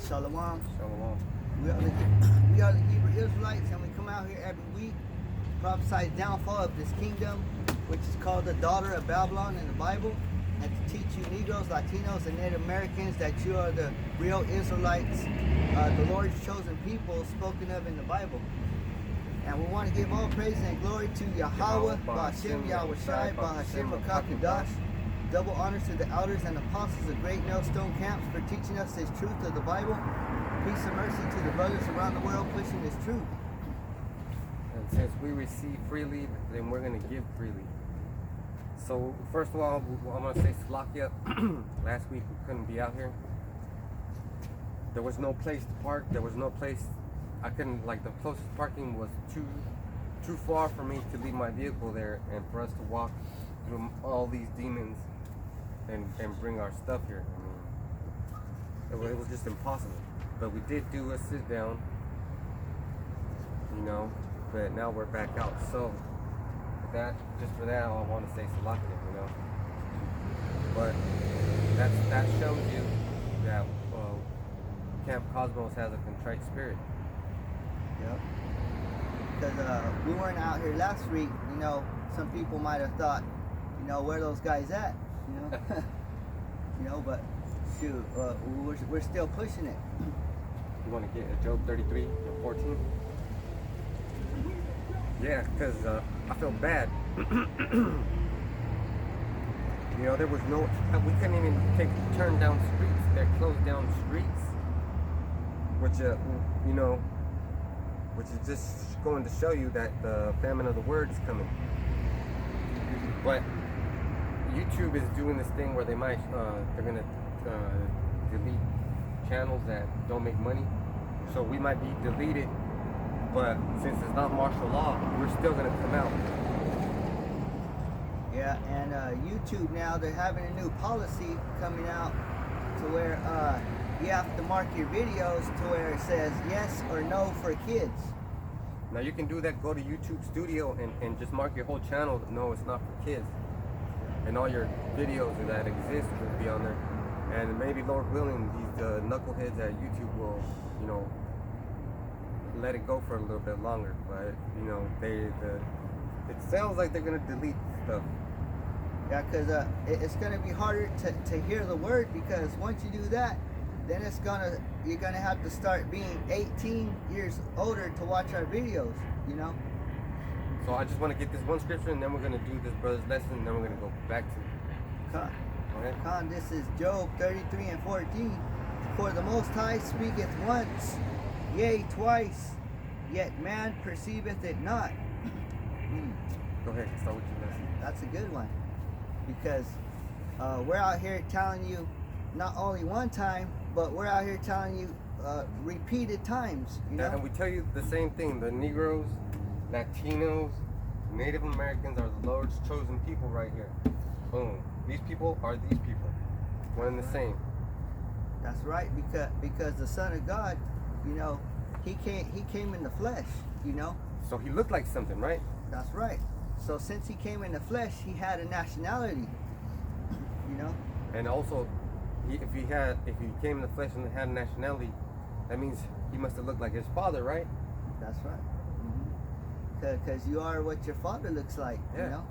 Shalom. Shalom. We are the Hebrew Israelites, and we come out here every week to prophesy the downfall of this kingdom, which is called the daughter of Babylon in the Bible, and to teach you Negroes, Latinos, and Native Americans that you are the real Israelites, the Lord's chosen people spoken of in the Bible. And we want to give all praise and glory to Yahweh, Ba'ashem Yahushai, Ba'ashem Makakadosh. Double honors to the elders and apostles of Great Millstone Camps for teaching us this truth of the Bible. Peace and mercy to the brothers around the world pushing this truth. And since we receive freely, then we're going to give freely. So first of all, I'm going to say Salakia. Last week we couldn't be out here. There was no place to park. There was no place. I couldn't, like, the closest parking was too far for me to leave my vehicle there and for us to walk through all these demons and bring our stuff here. I mean, it was just impossible. But we did do a sit down, you know, but now we're back out. So just for that, I want to say Salakia, you know. But that shows you that Camp Cosmos has a contrite spirit. Yep. Because we weren't out here last week, you know, some people might have thought, you know, where are those guys at, you know? You know, but shoot, we're still pushing it. You want to get a Job 33 and 14? Yeah, because I feel bad. You know, there was we couldn't even turn down streets. They closed down streets, which, you know, which is just going to show you that the famine of the word is coming. But YouTube is doing this thing where they're gonna delete channels that don't make money. So we might be deleted, but since it's not martial law, we're still gonna come out. Yeah, and YouTube now, they're having a new policy coming out to where you have to mark your videos to where it says yes or no for kids. Now you can do that, go to YouTube Studio and just mark your whole channel, no, it's not for kids. And all your videos that exist will be on there. And maybe, Lord willing, these knuckleheads at YouTube will, you know, let it go for a little bit longer. But, you know, it sounds like they're going to delete stuff. Yeah, because it's going to be harder to hear the word, because once you do that, then you're gonna have to start being 18 years older to watch our videos, you know. So I just want to get this one scripture, and then we're gonna do this brother's lesson, and then we're gonna go back to it. Okay. This is Job 33 and 14. For the Most High speaketh once, yea twice, yet man perceiveth it not. Go ahead, start with your lesson. That's a good one, because we're out here telling you not only one time, but we're out here telling you repeated times, you know? And we tell you the same thing. The Negroes, Latinos, Native Americans are the Lord's chosen people right here. Boom. These people are these people. One and the same. That's right, because the Son of God, you know, he came in the flesh, you know? So he looked like something, right? That's right. So since he came in the flesh, he had a nationality, you know? And also, if he came in the flesh and had a nationality, that means he must have looked like his father, right? That's right. Because you are what your father looks like, yeah. You know?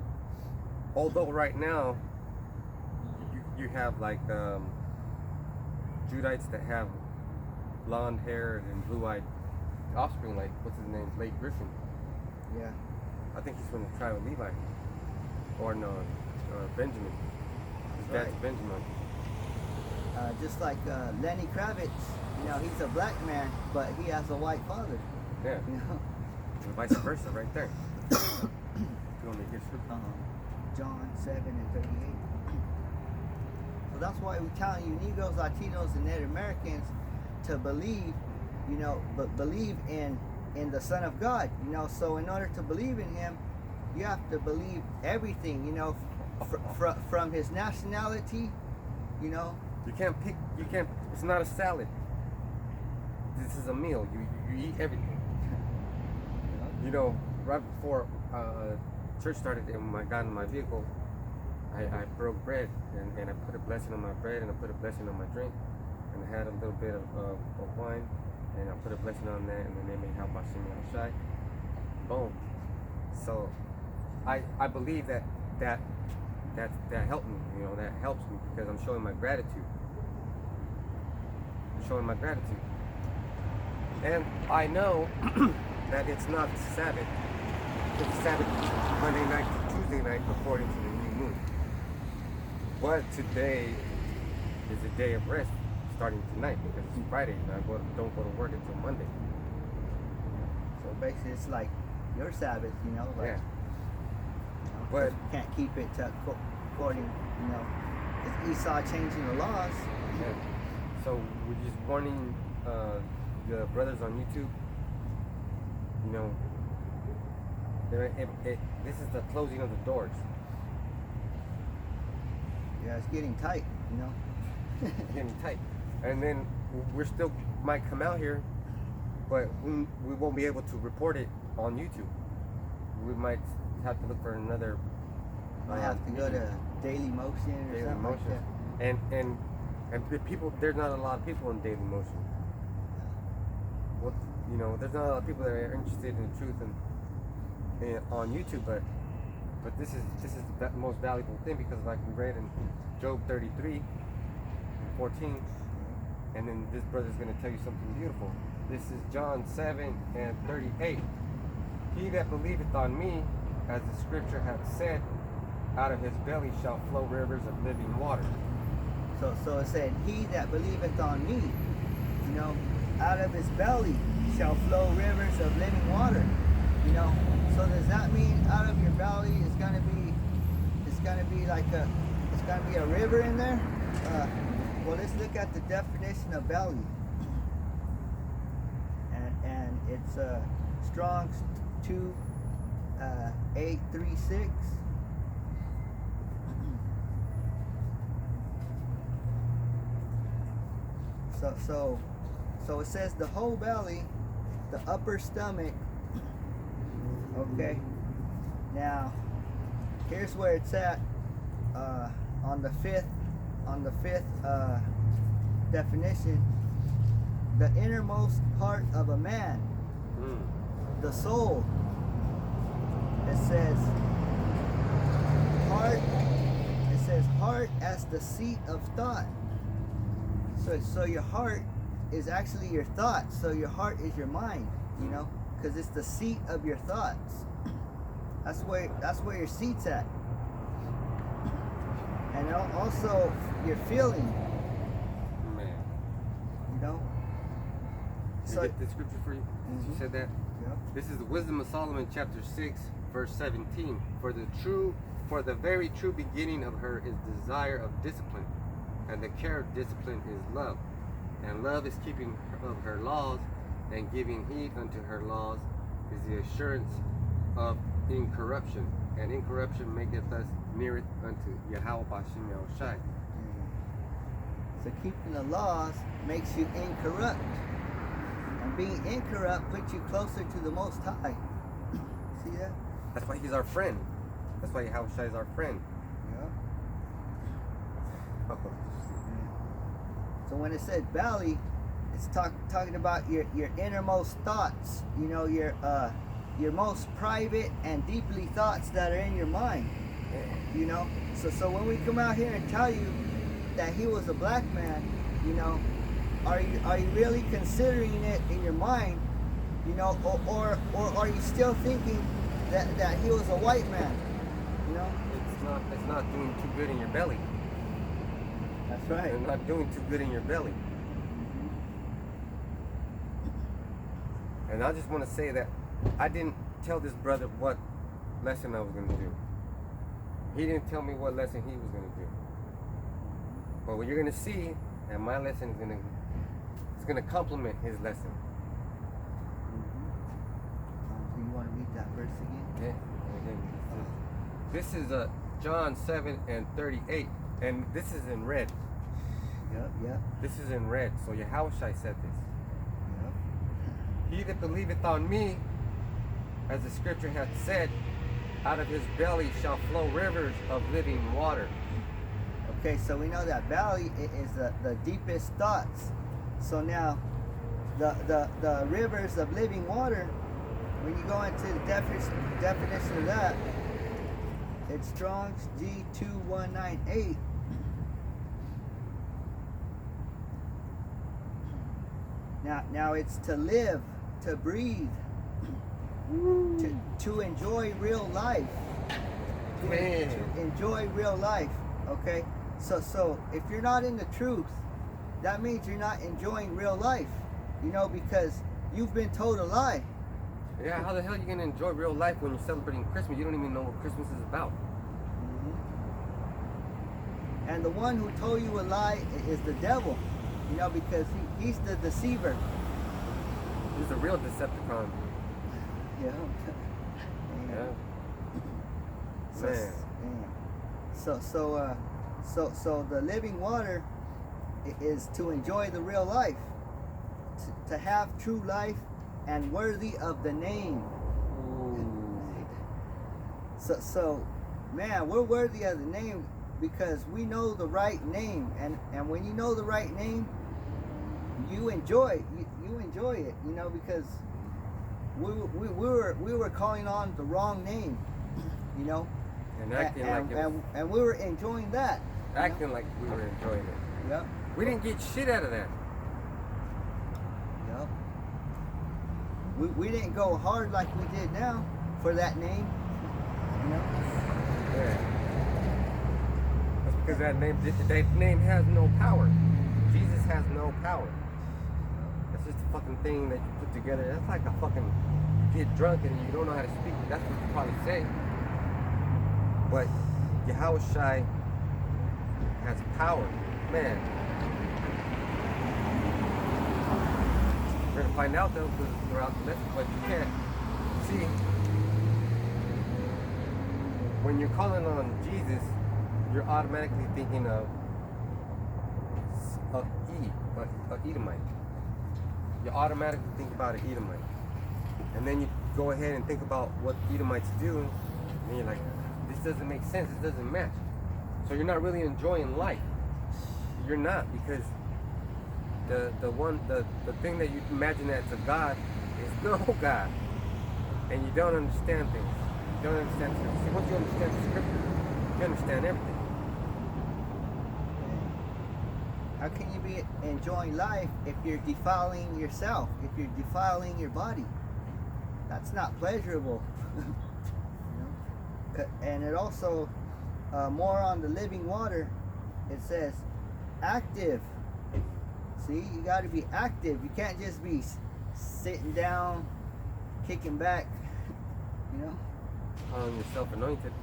Although right now, you have like Judites that have blonde hair and blue-eyed offspring, like, what's his name, Blake Griffin. Yeah. I think he's from the tribe of Levi. Or no, Benjamin. His dad's right. Benjamin. Just like Lenny Kravitz, you know, he's a black man, but he has a white father. Yeah. You know? And vice versa, right there. You want me to get scripture? John 7 and 38. So that's why we're telling you, Negroes, Latinos, and Native Americans, to believe, you know, but believe in the Son of God. You know, so in order to believe in Him, you have to believe everything. You know, from His nationality, you know. You can't, it's not a salad. This is a meal. You eat everything. You know, right before church started and I got in my vehicle, I broke bread and I put a blessing on my bread and I put a blessing on my drink. and I had a little bit of wine, and I put a blessing on that, and then they made help Bashim Shai. Boom. So I believe that helped me, that helps me because I'm showing my gratitude. I'm showing my gratitude. And I know that it's not Sabbath. It's Sabbath Monday night to Tuesday night according to the new moon. But today is a day of rest starting tonight because it's Friday and I don't go to work until Monday. So basically it's like your Sabbath, like, Yeah. But you can't keep it according, it's Esau changing the laws. Yeah. So we're just warning the brothers on YouTube, this is the closing of the doors. Yeah, it's getting tight, It's getting tight. And then we're still might come out here, but we won't be able to report it on YouTube. We might have to look for another. Might have to go to Daily Motion or something like that. And people, there's not a lot of people in Daily Motion. Well, there's not a lot of people that are interested in the truth and on YouTube, but this is the most valuable thing because, like we read in Job 33:14, and then this brother's going to tell you something beautiful. This is John 7:38. He that believeth on me, as the scripture hath said, out of his belly shall flow rivers of living water. So it said, he that believeth on me, out of his belly shall flow rivers of living water. So does that mean out of your belly is gonna be a river in there? Well, let's look at the definition of belly. And it's Strong's 836. So it says the whole belly, the upper stomach. Okay. Now, here's where it's at on the fifth definition. The innermost part of a man, the soul. It says heart. It says heart as the seat of thought. So your heart is actually your thoughts. So your heart is your mind, because it's the seat of your thoughts. That's where your seat's at. And also your feeling. Man. So get the scripture for you. You said that. Yeah. This is the Wisdom of Solomon, chapter 6, verse 17. For the very true beginning of her is desire of discipline, and the care of discipline is love. And love is keeping of her laws, and giving heed unto her laws is the assurance of incorruption. And incorruption maketh us neareth unto Yahweh Bashim Shai. So keeping the laws makes you incorrupt. And being incorrupt puts you closer to the Most High. See that? That's why he's our friend. That's why Yahweh Shai is our friend. Yeah. So when it said belly, it's talking about your innermost thoughts. Your most private and deeply thoughts that are in your mind. So when we come out here and tell you that he was a black man, are you really considering it in your mind, or are you still thinking that he was a white man? It's not doing too good in your belly. That's right. It's not doing too good in your belly. And I just want to say that I didn't tell this brother what lesson I was going to do. He didn't tell me what lesson he was going to do. But what you're going to see, and my lesson is going to complement his lesson. So you want to read that verse again? Yeah. And again, this is John 7:38, and this is in red. Yep. This is in red. So Yahushua said this. Yep. He that believeth on me, as the scripture hath said, out of his belly shall flow rivers of living water. Okay, so we know that valley is the deepest thoughts. So now, the rivers of living water, when you go into the definition of that, it's Strong's G2198. Now it's to live, to breathe, to enjoy real life. To enjoy real life. Okay? So if you're not in the truth, that means you're not enjoying real life. You know, because you've been told a lie. Yeah, how the hell are you going to enjoy real life when you're celebrating Christmas? You don't even know what Christmas is about. Mm-hmm. And the one who told you a lie is the devil. You know, because he's the deceiver. He's the real Decepticon. Yeah. Yeah. Man. So the living water is to enjoy the real life, to have true life and worthy of the name. Ooh. So man, we're worthy of the name because we know the right name, and when you know the right name, you enjoy it, you know, because we were calling on the wrong name, you know, and acting and we were enjoying that, acting like we were enjoying it. Yep. We didn't get shit out of that. Yep. We didn't go hard like we did now for that name, you know. Yeah. That's because that name has no power. Jesus has no power. That's just a fucking thing that you put together. That's like a fucking, you get drunk and you don't know how to speak. That's what you probably say. But Yahushai has power. Man. We're going to find out though throughout the lesson, but you can't. See, when you're calling on Jesus, you're automatically thinking of Edomite. You automatically think about an Edomite. And then you go ahead and think about what Edomites do, and you're like, this doesn't make sense, this doesn't match. So you're not really enjoying life. You're not, because the thing that you imagine that's a God is no God. And you don't understand things. You don't understand scripture. See, once you understand the scripture, you understand everything. How can you be enjoying life if you're defiling yourself, if you're defiling your body? That's not pleasurable. You know? And it also, more on the living water, it says active. See, you got to be active. You can't just be sitting down, kicking back, you know? Calling yourself anointed.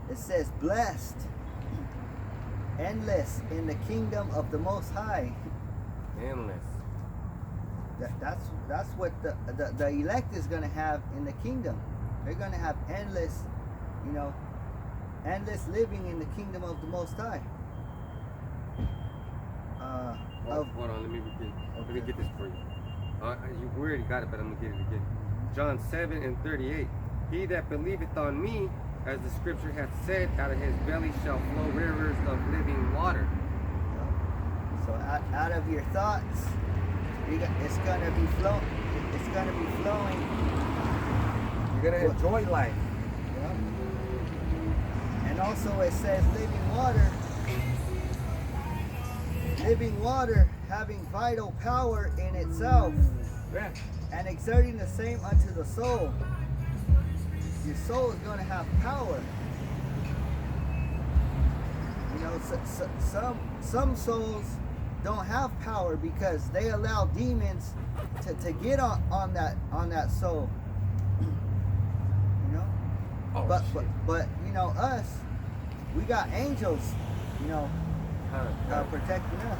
It says blessed, endless in the kingdom of the Most High. Endless. That's what the elect is going to have in the kingdom. They're going to have endless, you know, endless living in the kingdom of the Most High. Hold on, let me get this for you. You already got it, but I'm going to get it again. John 7:38. He that believeth on me, as the scripture hath said, out of his belly shall flow rivers of living water. So out of your thoughts, it's going to be flowing. It's going to be flowing. You're going to enjoy life. Yeah. And also it says living water. Living water having vital power in itself. Yeah. And exerting the same unto the soul. Your soul is going to have power. You know, some souls don't have power because they allow demons to get on that soul. You know? Oh, but you know, us, we got angels, you know, protecting us.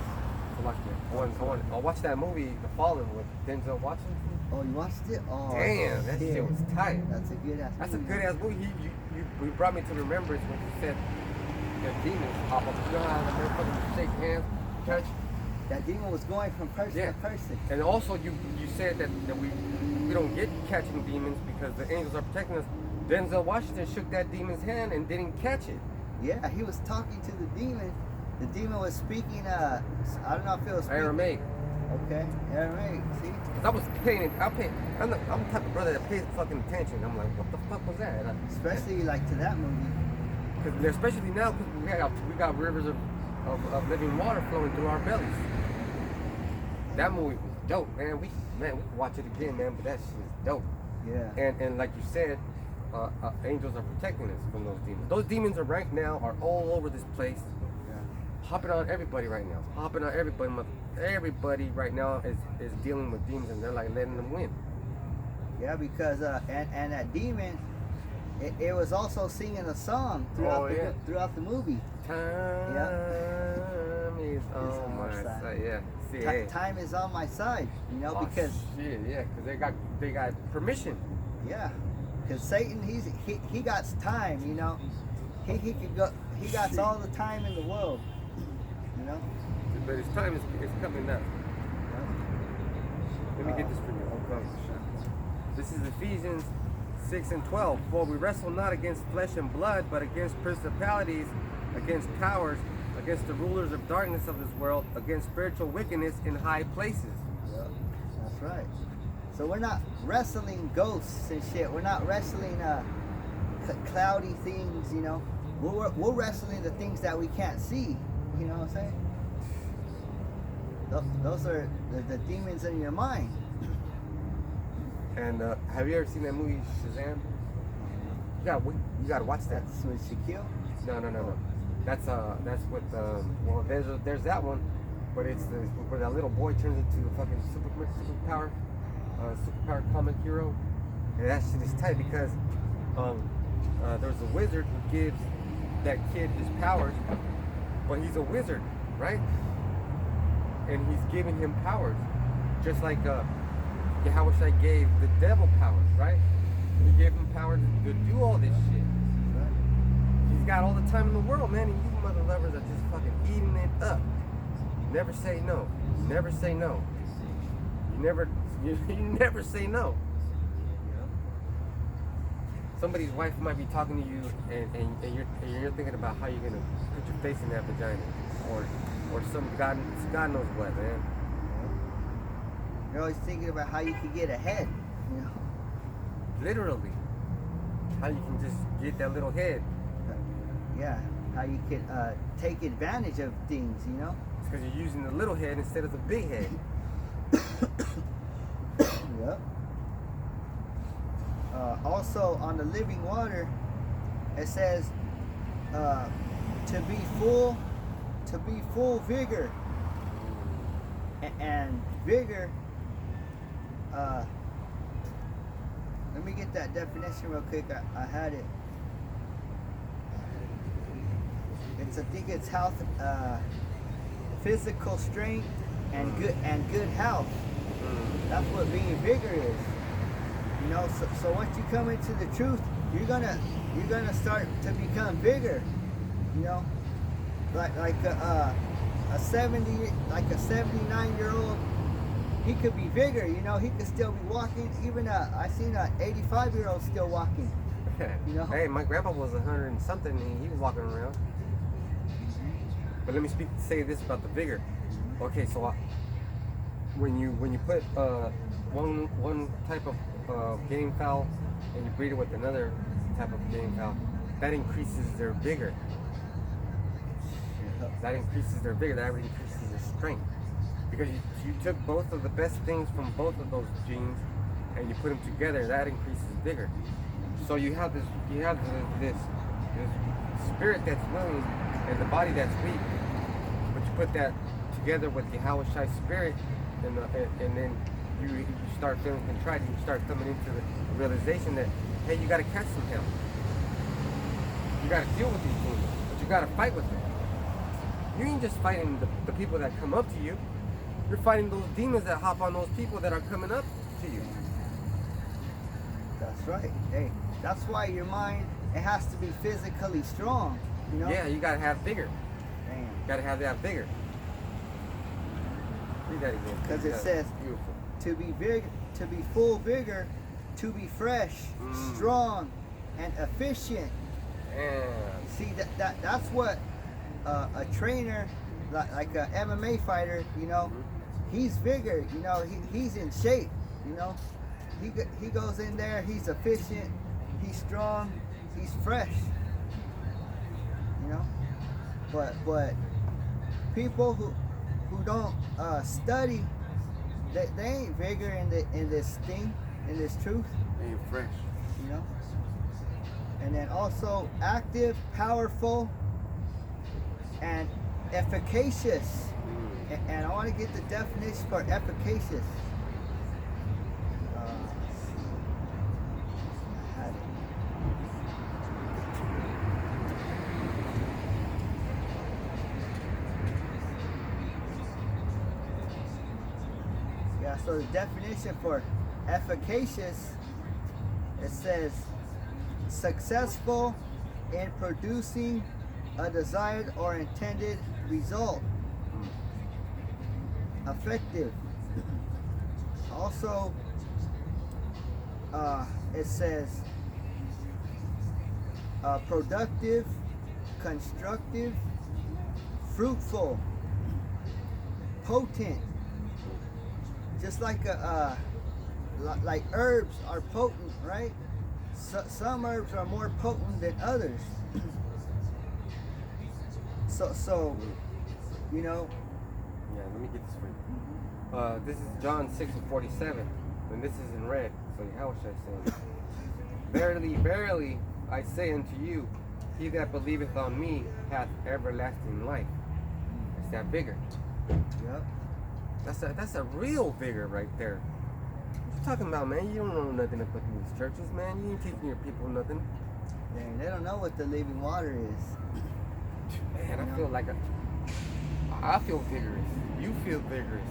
I'll watch that movie, The Fallen, with Denzel Washington. Oh, you watched it? Oh, damn, that shit was tight. That's a good ass movie. That's a good ass movie. You brought me to remembrance when you said the demons pop up. You know how the motherfuckers shake hands, touch? That demon was going from person to person. And also you said that we don't get catching demons because the angels are protecting us. Denzel Washington shook that demon's hand and didn't catch it. Yeah, he was talking to the demon. The demon was speaking, I don't know if it was speaking. Aramaic. Okay, Aramaic, see? Cause I was paying. I'm the type of brother that pays fucking attention. I'm like, what the fuck was that? Especially like to that movie. Cause especially now, cause we got rivers of living water flowing through our bellies. That movie was dope, man. We can watch it again, man. But that shit is dope. Yeah. And like you said, angels are protecting us from those demons. Those demons are right now are all over this place. Hopping on everybody right now. Hopping on everybody. Everybody right now is dealing with demons, and they're like letting them win. Yeah, because and that demon, it was also singing a song throughout the movie. Time is on my side. Yeah. See, hey. Time is on my side. You know, because shit, yeah, because they got permission. Yeah, because Satan he got time. You know, he could go. He got all the time in the world. You know? But his time is coming up. Let me get this for you. Okay. This is Ephesians 6:12. For we wrestle not against flesh and blood, but against principalities, against powers, against the rulers of darkness of this world, against spiritual wickedness in high places. Yeah, that's right. So we're not wrestling ghosts and shit. We're not wrestling cloudy things, you know. We're wrestling the things that we can't see. You know what I'm saying? Those are the demons in your mind. And have you ever seen that movie Shazam? You gotta watch that. That's with Shaquille? No. That's with well, there's that one, but it's where that little boy turns into a fucking superpower comic hero. And that shit is tight because there's a wizard who gives that kid his powers, but he's a wizard, right? And he's giving him powers, just like Yahushua gave the devil powers, right? He gave him power to do all this shit. He's got all the time in the world, man, and you mother lovers are just fucking eating it up. Never say no. Never say no. You never say no. Somebody's wife might be talking to you, and you're thinking about how you're gonna put your face in that vagina, or some God knows what, man. You're always thinking about how you could get ahead, you know. Literally, how you can just get that little head. Yeah, how you could take advantage of things, you know. It's because you're using the little head instead of the big head. Yep. Also on the living water, it says to be full vigor, and vigor. Let me get that definition real quick. I had it. I think it's health, physical strength, and good health. That's what being vigor is. You know, so once you come into the truth, you're gonna start to become bigger. You know, like a 79-year-old, he could be bigger. You know, he could still be walking. Even I seen a 85-year-old still walking. You know. Hey, my grandpa was 100 and something, and he was walking around. But let me say this about the vigor. Okay, so when you put one type of game fowl and you breed it with another type of game fowl, that increases their vigor. That increases their strength. Because you took both of the best things from both of those genes and you put them together, that increases vigor. So you have this spirit that's willing and the body that's weak, but you put that together with Yahweh's spirit, and then you start feeling contrite, and you start coming into the realization that, hey, you got to catch some hell. You got to deal with these demons, but you got to fight with them. You ain't just fighting the people that come up to you. You're fighting those demons that hop on those people that are coming up to you. That's right. Hey, that's why your mind, it has to be physically strong. You know? Yeah, you got to have vigor. Damn. You got to have that vigor. Read that again. Because it says, beautiful. To be full vigor, to be fresh, strong, and efficient. And See, that's what a trainer, like a MMA fighter, you know, he's bigger, you know, he's in shape, you know. He goes in there, he's efficient, he's strong, he's fresh, you know. But people who don't study, they ain't bigger in this thing, in this truth, ain't fresh. you know. And then also active, powerful, and efficacious. And I want to get the definition for efficacious. Yeah, so the definition for efficacious, it says successful in producing a desired or intended result. Effective. Also, it says productive, constructive, fruitful, potent. Just like like herbs are potent, right? Some herbs are more potent than others. So, you know. Yeah, let me get this for you. This is John 6:47, and this is in red. So how should I say it? Verily, verily, I say unto you, he that believeth on me hath everlasting life. That's that vigor. Yep. That's a real vigor right there. What you talking about, man? You don't know nothing about these churches, man. You ain't teaching your people nothing. Dang, they don't know what the living water is. Man, I feel like I feel vigorous. You feel vigorous.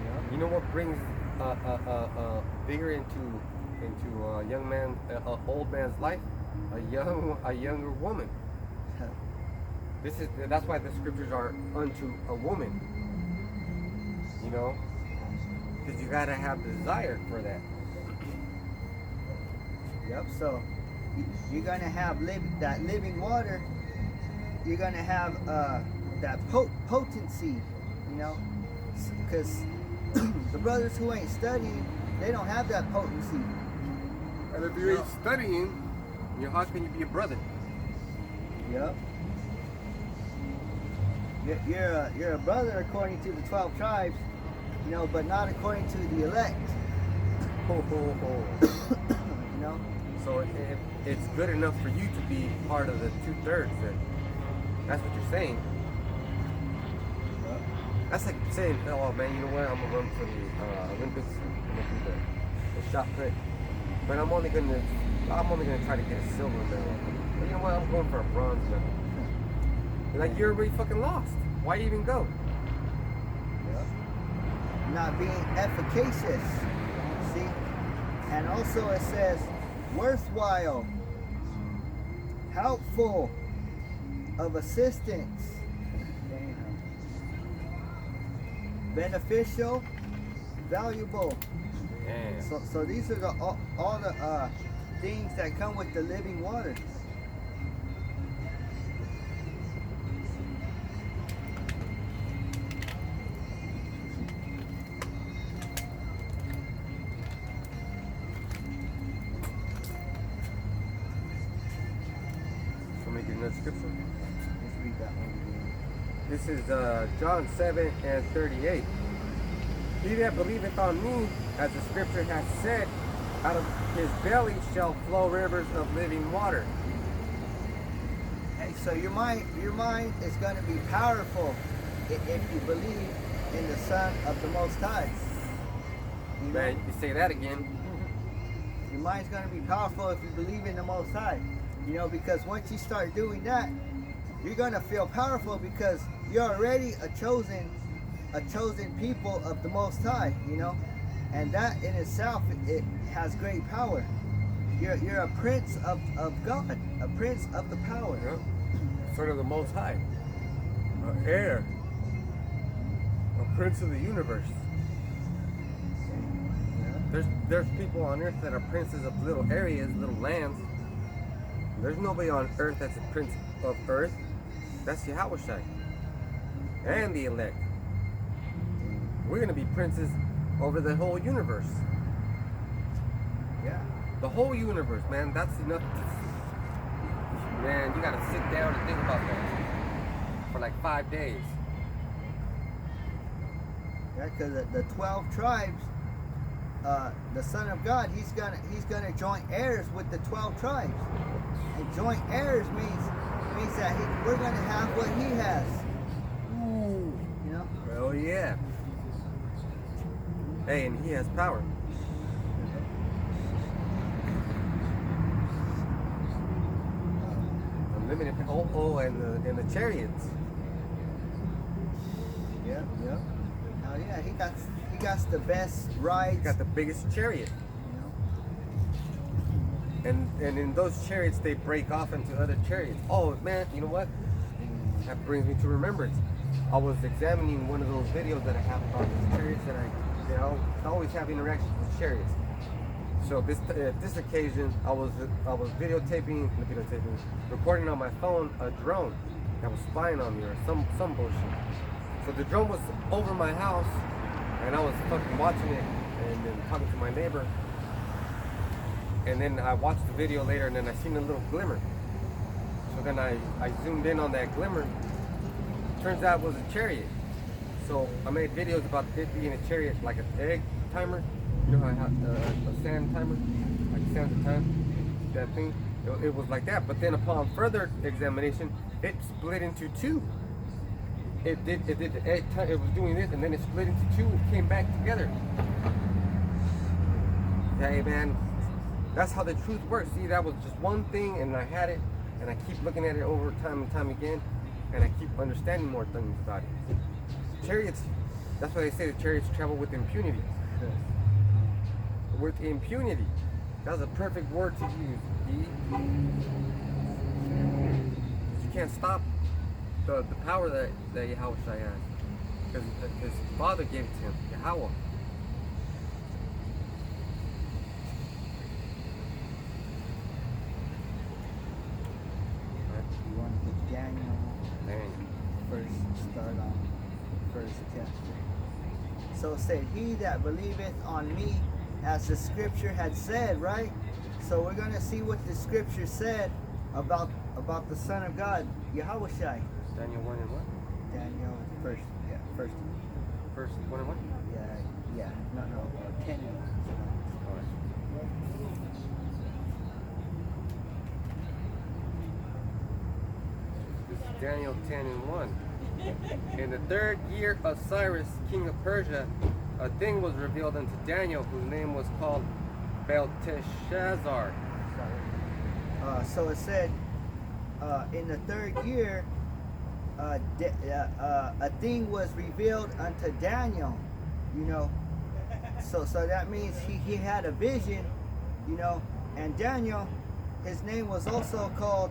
Yep. You know what brings vigor into a young man, old man's life? A younger woman. That's why the scriptures are unto a woman. You know, because you gotta have desire for that. Yep. So you're gonna have that living water. You're gonna have that potency. You know, because the brothers who ain't studying, they don't have that potency. And if you ain't studying, how can you be a brother? Yep. You're a brother according to the 12 tribes, you know, but not according to the elect. You know. So it's good enough for you to be part of the 2/3. Then that's what you're saying. Yep. That's like saying, "Oh man, you know what? I'm gonna run for the Olympics. I'm gonna do the shot put, but I'm only gonna try to get a silver medal. But you know what? I'm going for a bronze medal." Like, you're already fucking lost. Why even go? Yep. Not being efficacious. See? And also it says worthwhile, helpful, of assistance, beneficial, valuable. Damn. So these are all the things that come with the living water. Another scripture? Let's read that one again. This is John 7:38. He that believeth on me, as the scripture hath said, out of his belly shall flow rivers of living water. Hey, so your mind is going to be powerful if you believe in the Son of the Most High. You know? Man, you say that again. Your mind's going to be powerful if you believe in the Most High. You know, because once you start doing that, you're going to feel powerful because you're already a chosen people of the Most High, you know. And that in itself, it has great power. You're a prince of God, a prince of the power. Yeah. Son of the Most High. An heir. A prince of the universe. Yeah. There's people on earth that are princes of little areas, little lands. There's nobody on earth that's a prince of earth. That's Yahweh. And the elect. We're gonna be princes over the whole universe. Yeah. The whole universe, man. That's enough to, man, you gotta sit down and think about that for like 5 days. Yeah, because the 12 tribes, the Son of God, he's gonna join heirs with the 12 tribes. And joint heirs means that we're gonna have what he has. Ooh. You know? Oh yeah. Hey, and he has power. Unlimited. Oh, and the chariots. Yep. Oh yeah, he got the best rides. He got the biggest chariot. You know? And in those chariots, they break off into other chariots. Oh man, you know what? That brings me to remembrance. I was examining one of those videos that I have about these chariots that I always have interactions with chariots. So this occasion, I was recording on my phone a drone that was spying on me or some bullshit. So the drone was over my house, and I was fucking watching it and then talking to my neighbor. And then I watched the video later, and then I seen a little glimmer. So then I zoomed in on that glimmer. Turns out it was a chariot. So I made videos about it being a chariot, like an egg timer. You know how I have a sand timer, like sands of time, that thing. It was like that. But then upon further examination, it split into two. It did the egg time. It was doing this, and then it split into two. It came back together. Hey man, that's how the truth works. See, that was just one thing, and I had it, and I keep looking at it over time and time again, and I keep understanding more things about it. Chariots, that's why they say the chariots travel with impunity. With impunity. That's a perfect word to use. You can't stop the power that Yahweh has. Because his father gave it to him, Yahweh. You want to get Daniel first, start on first chapter. So it said, he that believeth on me, as the scripture had said, right? So we're going to see what the scripture said about the Son of God, Yahweh. Daniel 1 and what? Daniel first. First 1 and 1? Yeah. No, 10 and 1. This is Daniel 10 and 1. In the 3rd year of Cyrus, king of Persia, a thing was revealed unto Daniel, whose name was called Belteshazzar. So it said, in the 3rd year, a thing was revealed unto Daniel, you know. So that means he had a vision, you know. And Daniel, his name was also called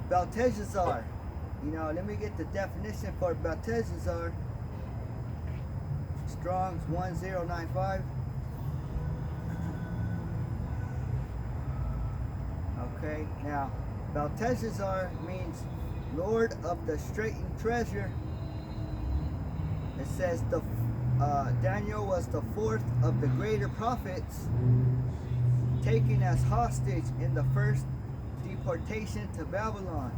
Belteshazzar. You know, let me get the definition for Belteshazzar. Strong's 1095. Okay, now Belteshazzar means Lord of the straitened treasure. It says Daniel was the 4th of the greater prophets, taken as hostage in the first deportation to Babylon,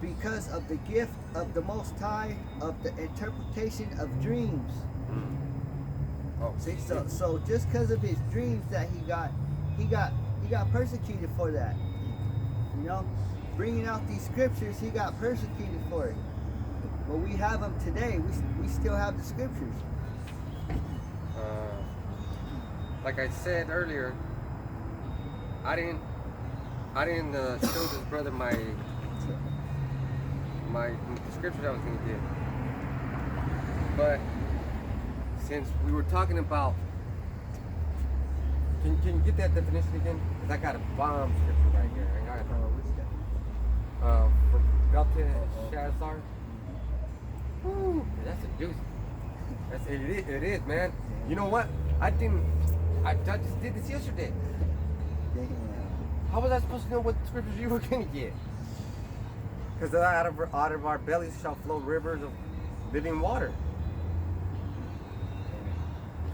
because of the gift of the Most High of the interpretation of dreams. Oh, see, so just because of his dreams that he got persecuted for that. You know, bringing out these scriptures, he got persecuted for it. But we have them today. We still have the scriptures. Like I said earlier, I didn't show this brother my scriptures I was gonna give. But since we were talking about, can you get that definition again? Cause I got a bomb scripture right here. I got it. For Belteshazzar. Woo, that's a doozy. It is, man. You know what? I just did this yesterday. How was I supposed to know what scriptures you were going to get? Because out of our bellies shall flow rivers of living water.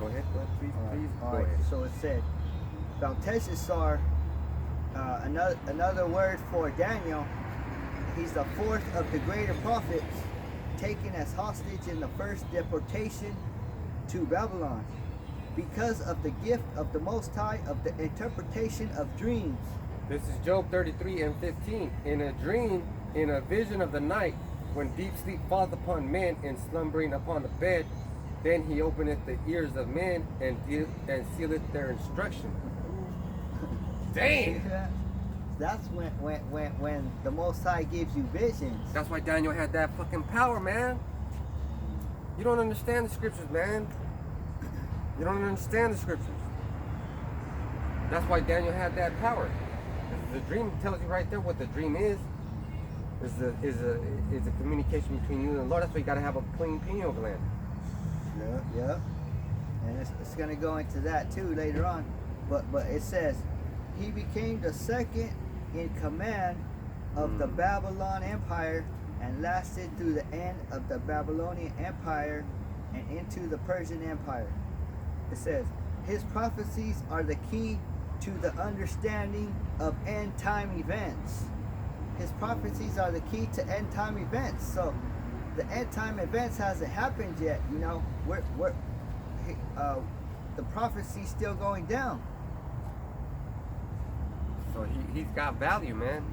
Go ahead, please, All go right. ahead. So it said, Belteshazzar, another word for Daniel. He's the fourth of the greater prophets, taken as hostage in the first deportation to Babylon, because of the gift of the Most High of the interpretation of dreams. This is Job 33 and 15. In a dream, in a vision of the night, when deep sleep falleth upon men, and slumbering upon the bed, then he openeth the ears of men, and sealeth their instruction. Dang! That's when the Most High gives you visions. That's why Daniel had that fucking power, man. You don't understand the scriptures, man. You don't understand the scriptures. That's why Daniel had that power. The dream tells you right there what the dream is. Is a communication between you and the Lord. That's why you gotta have a clean pineal gland. Yeah. And it's gonna go into that too later on. But it says he became the second in command of the Babylon Empire and lasted through the end of the Babylonian Empire and into the Persian Empire. It says his prophecies are the key to the understanding of end time events. His prophecies are the key to end time events. So the end time events hasn't happened yet. You know, the prophecy's still going down. So he's got value, man.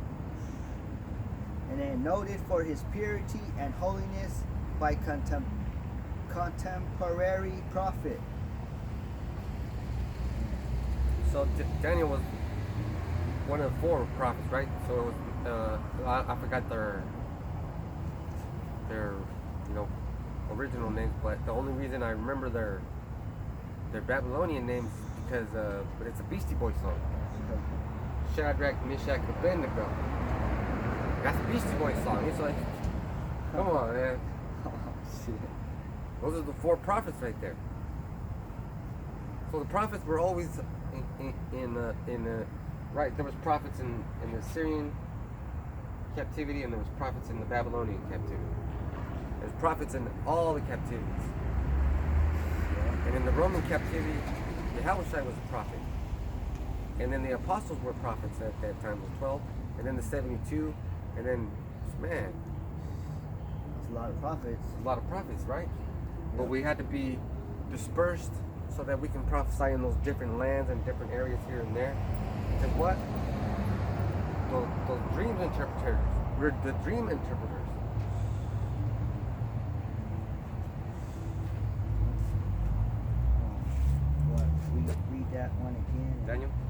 And then noted for his purity and holiness by contemporary prophet. So Daniel was one of the 4 prophets, right? So it was, I forgot their original names, but the only reason I remember their Babylonian names is because but it's a Beastie Boys song. Shadrach, Meshach, Abednego. That's a Beastie Boys song. It's like, come on, man. Oh shit. Those are the 4 prophets right there. So the prophets were always right. There was prophets in the Syrian captivity, and there was prophets in the Babylonian captivity. There's prophets in all the captivities. And in the Roman captivity, Yahweh was a prophet. And then the apostles were prophets at that time, was 12. And then the 72. And then, man. It's a lot of prophets. A lot of prophets, right? But we had to be dispersed so that we can prophesy in those different lands and different areas here and there. Because what? Those dream interpreters. We're the dream interpreters. What? We read that one again. Daniel?